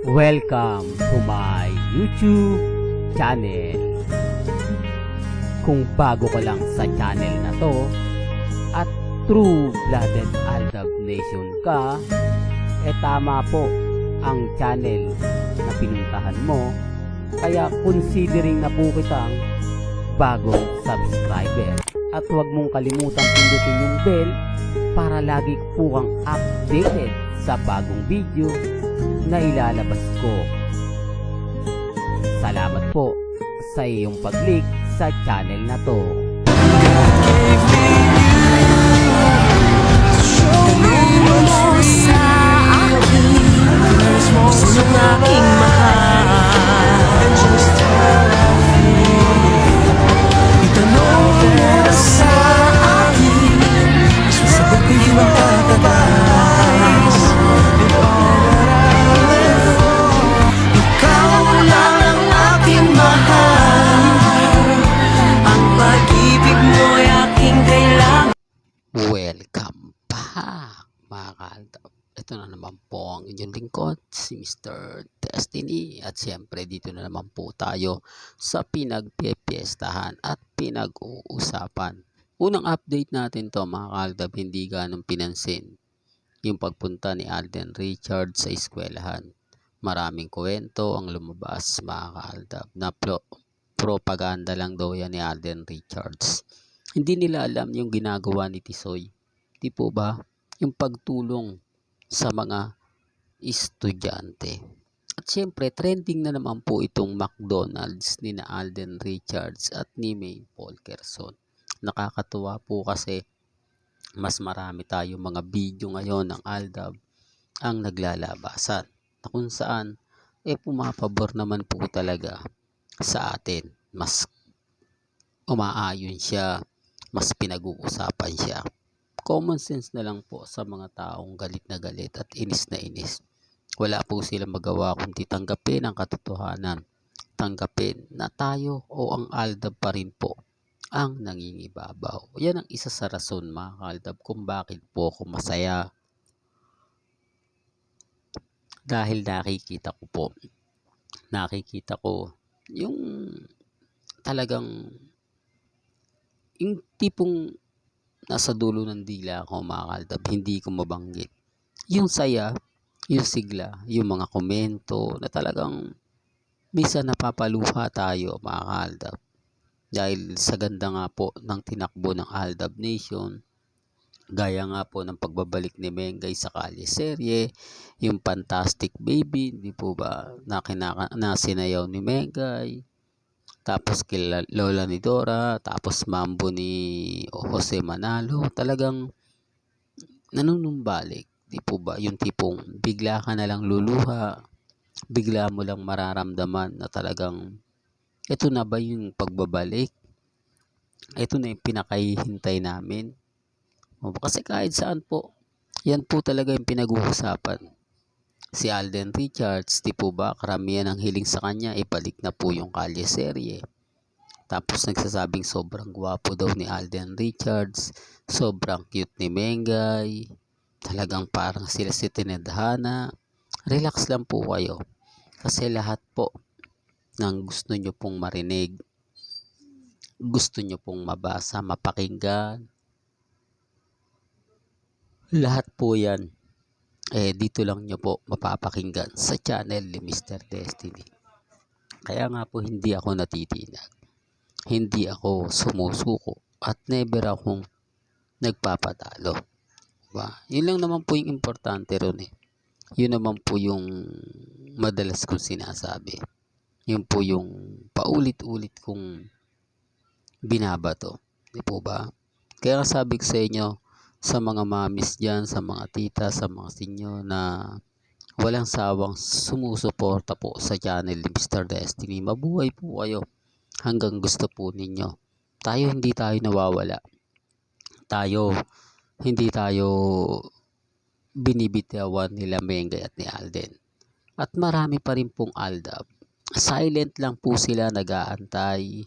Welcome to my YouTube channel. Kung bago ka lang sa channel na to at true-blooded Aldab Nation ka, tama po ang channel na pinuntahan mo. Kaya considering na po kitang bagong subscriber. At huwag mong kalimutan pindutin yung bell para lagi po kang updated sa bagong video na ilalabas ko. Salamat po sa iyong pag-click sa channel na to. Welcome back mga ka-Aldab. Ito na naman po ang inyong lingkod, si Mr. Destiny. At siyempre dito na naman po tayo sa pinagpipiestahan at pinag-uusapan. Unang update natin to mga ka-Aldab, hindi ganong pinansin yung pagpunta ni Alden Richards sa eskwelahan. Maraming kwento ang lumabas mga ka-Aldab na propaganda lang daw yan ni Alden Richards. Hindi nila alam yung ginagawa ni Tisoy. Di po ba? Yung pagtulong sa mga estudyante. At syempre, trending na naman po itong McDonald's ni na Alden Richards at ni May Polkerson. Nakakatuwa po kasi mas marami tayong mga video ngayon ng Aldab ang naglalabasan. Na kung saan, pumapabor naman po talaga sa atin. Mas umaayon siya. Mas pinag-uusapan siya. Common sense na lang po sa mga taong galit na galit at inis na inis. Wala po silang magawa kundi tanggapin ang katotohanan. Tanggapin na tayo o ang Aldab pa rin po ang nangingibabaw. Yan ang isa sa rason mga ka-Aldab kung bakit po ako masaya. Dahil nakikita ko yung talagang yung tipong nasa dulo ng dila ako mga ka-Aldab, hindi ko mabanggit. Yung saya, yung sigla, yung mga komento na talagang minsan napapaluha tayo mga ka-Aldab. Dahil sa ganda nga po ng tinakbo ng Aldab Nation, gaya nga po ng pagbabalik ni Mengay sa Kalye Serye, yung Fantastic Baby, hindi po ba, na sinayaw ni Mengay. Tapos kila Lola ni Dora, tapos Mambo ni Jose Manalo, talagang nanunumbalik. Di po ba? Yung tipong bigla ka na lang luluha, bigla mo lang mararamdaman na talagang ito na ba yung pagbabalik? Ito na yung pinakahihintay namin. Kasi kahit saan po, yan po talaga yung pinag-uusapan. Si Alden Richards, di po ba, karamihan ang hiling sa kanya, ibalik na po yung Kalye Serye. Tapos nagsasabing sobrang gwapo daw ni Alden Richards, sobrang cute ni Mengay, talagang parang sila si tinadhana. Relax lang po kayo. Kasi lahat po ng gusto nyo pong marinig, gusto nyo pong mabasa, mapakinggan, lahat po yan dito lang nyo po mapapakinggan sa channel ni Mr. Destiny. Kaya nga po hindi ako natitinag, hindi ako sumusuko at never akong nagpapatalo. Diba? Yun lang naman po yung importante ron eh. Yun naman po yung madalas kong sinasabi. Yun po yung paulit-ulit kong binabato. Di po ba? Kaya sabi ko sa inyo, sa mga mamis dyan, sa mga tita, sa mga sinyo na walang sawang sumusuporta po sa channel ni Mr. Destiny. Mabuhay po kayo hanggang gusto po ninyo. Hindi tayo nawawala. Hindi tayo binibitawan nila Mengay at ni Alden. At marami pa rin pong Aldab. Silent lang po sila, nag-aantay.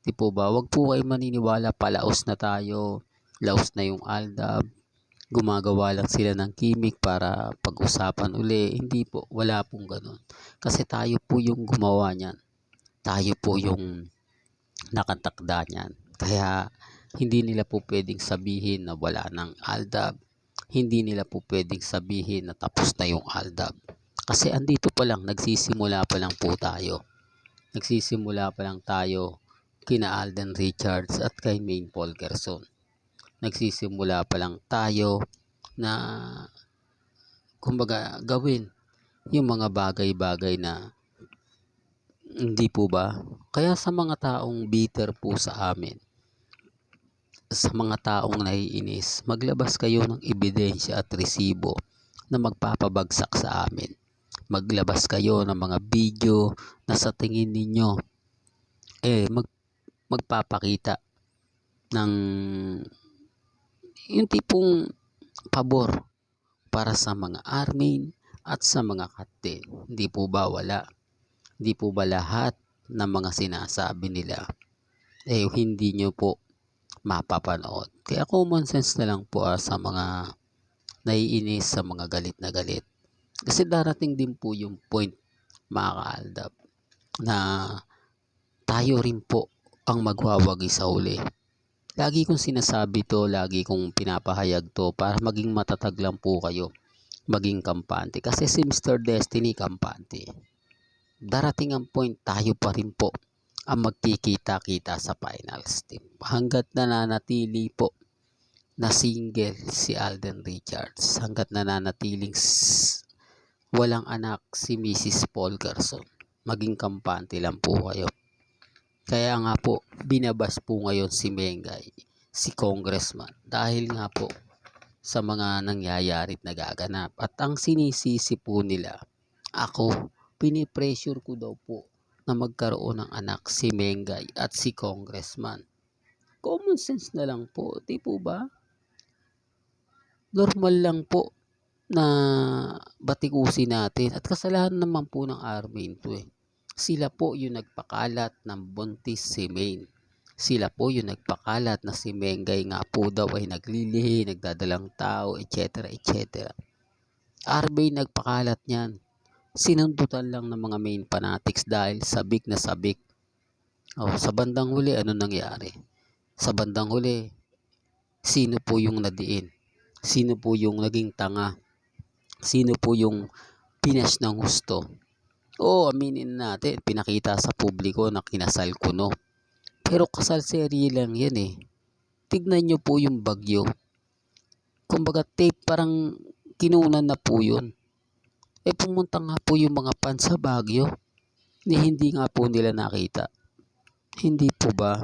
Di po ba? Wag po kayo maniniwala, palaos na tayo. Laos na yung Aldab. gumagawa lang sila ng gimmick para pag-usapan uli. Hindi po, wala pong ganun. Kasi tayo po yung gumawa niyan. Tayo po yung nakatakda niyan. Kaya hindi nila po pwedeng sabihin na wala ng ALDAB. Hindi nila po pwedeng sabihin na tapos na yung ALDAB. Kasi andito pa lang, nagsisimula pa lang po tayo. Nagsisimula pa lang tayo kina Alden Richards at kay Maine Polgerson. Nagsisimula pa lang tayo na kumbaga gawin yung mga bagay-bagay na hindi po ba? Kaya sa mga taong bitter po sa amin, sa mga taong naiinis, maglabas kayo ng ebidensya at resibo na magpapabagsak sa amin. Maglabas kayo ng mga video na sa tingin ninyo magpapakita ng yung tipong pabor para sa mga armin at sa mga captain. Hindi po ba wala? Hindi po ba lahat ng mga sinasabi nila hindi nyo po mapapanood? Kaya common sense na lang po sa mga naiinis, sa mga galit na galit. Kasi darating din po yung point, mga kaaldab, na tayo rin po ang magwawagi sa uli. Lagi kong sinasabi to, lagi kong pinapahayag to para maging matatag lang po kayo, maging kampante. Kasi si Mr. Destiny kampante. Darating ang point, tayo pa rin po ang magkikita-kita sa finals team. Hanggat nananatili po na single si Alden Richards, hanggat nananatiling walang anak si Mrs. Polgerson, maging kampante lang po kayo. Kaya nga po, binabas po ngayon si Mengay, si Congressman, dahil nga po sa mga nangyayari at nagaganap. At ang sinisisi po nila, ako, pinipressure ko daw po na magkaroon ng anak si Mengay at si Congressman. Common sense na lang po, di po ba? Normal lang po na batikusin natin at kasalanan naman po ng Armin to Sila po yung nagpakalat ng buntis si Maine. Sila po yung nagpakalat na si Mengay nga po daw ay naglilihi, nagdadalang tao, etc. etc. Armin nagpakalat niyan. Sinundutan lang ng mga Maine fanatics dahil sabik na sabik. Sa bandang huli, ano nangyari? Sa bandang huli, sino po yung nadiin? Sino po yung naging tanga? Sino po yung pinas ng husto? Aminin natin, pinakita sa publiko na kinasal ko, no? Pero kasal serye lang yan Tignan nyo po yung bagyo. Kumbaga tape, parang kinunan na po yun. Pumunta nga po yung mga fans sa Baguio. Hindi nga po nila nakita. Hindi po ba?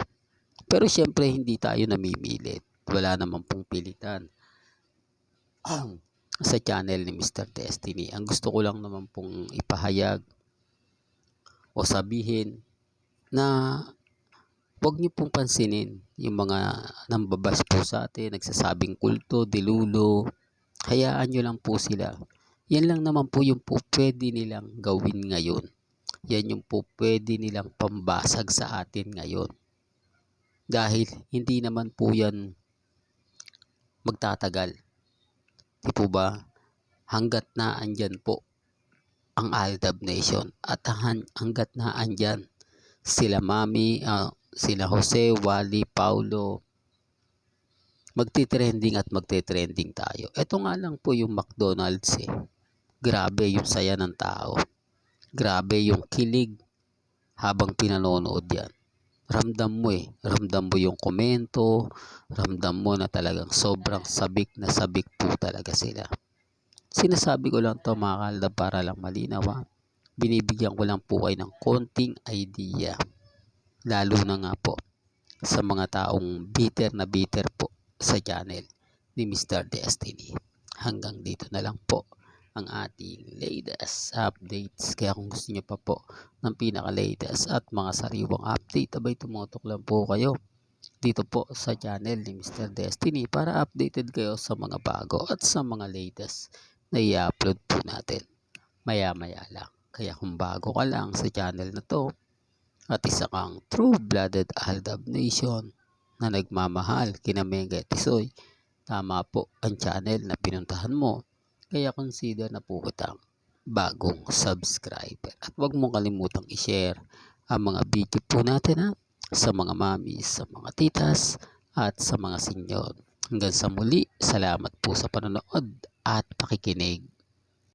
Pero syempre hindi tayo namimilit. Wala naman pong pilitan sa channel ni Mr. Destiny. Ang gusto ko lang naman pong ipahayag o sabihin na huwag niyo pong pansinin yung mga nambabas po sa atin, nagsasabing kulto, dilulo. Hayaan nyo lang po sila. Yan lang naman po yung po pwede nilang gawin ngayon. Yan yung po pwede nilang pambasag sa atin ngayon. Dahil hindi naman po yan magtatagal. Di po ba? Hanggat na andyan po ang Aldab Nation at hanggat na andyan sila Mami, sila Jose, Wally, Paulo, magti-trending at magti-trending tayo. Ito nga lang po yung McDonald's Grabe yung saya ng tao. Grabe yung kilig habang pinanonood yan. Ramdam mo Ramdam mo yung komento. Ramdam mo na talagang sobrang sabik na sabik po talaga sila. Sinasabi ko lang to mga kaaldab para lang malinaw Binibigyan ko lang po kayo ng konting idea. Lalo na nga po sa mga taong bitter na bitter po sa channel ni Mr. Destiny. Hanggang dito na lang po ang ating latest updates. Kaya kung gusto nyo pa po ng pinaka-latest at mga sariwang update, abay tumutok lang po kayo dito po sa channel ni Mr. Destiny para updated kayo sa mga bago at sa mga latest na i-upload po natin maya-maya lang. Kaya kung bago ka lang sa channel na to at isa kang true-blooded Aldab Nation na nagmamahal kina Mengay at Tisoy, tama po ang channel na pinuntahan mo. Kaya consider na po kitang bagong subscriber. At huwag mong kalimutang i-share ang mga video po natin sa mga mamis, sa mga titas, at sa mga senyor. Hanggang sa muli, salamat po sa panonood at pakikinig.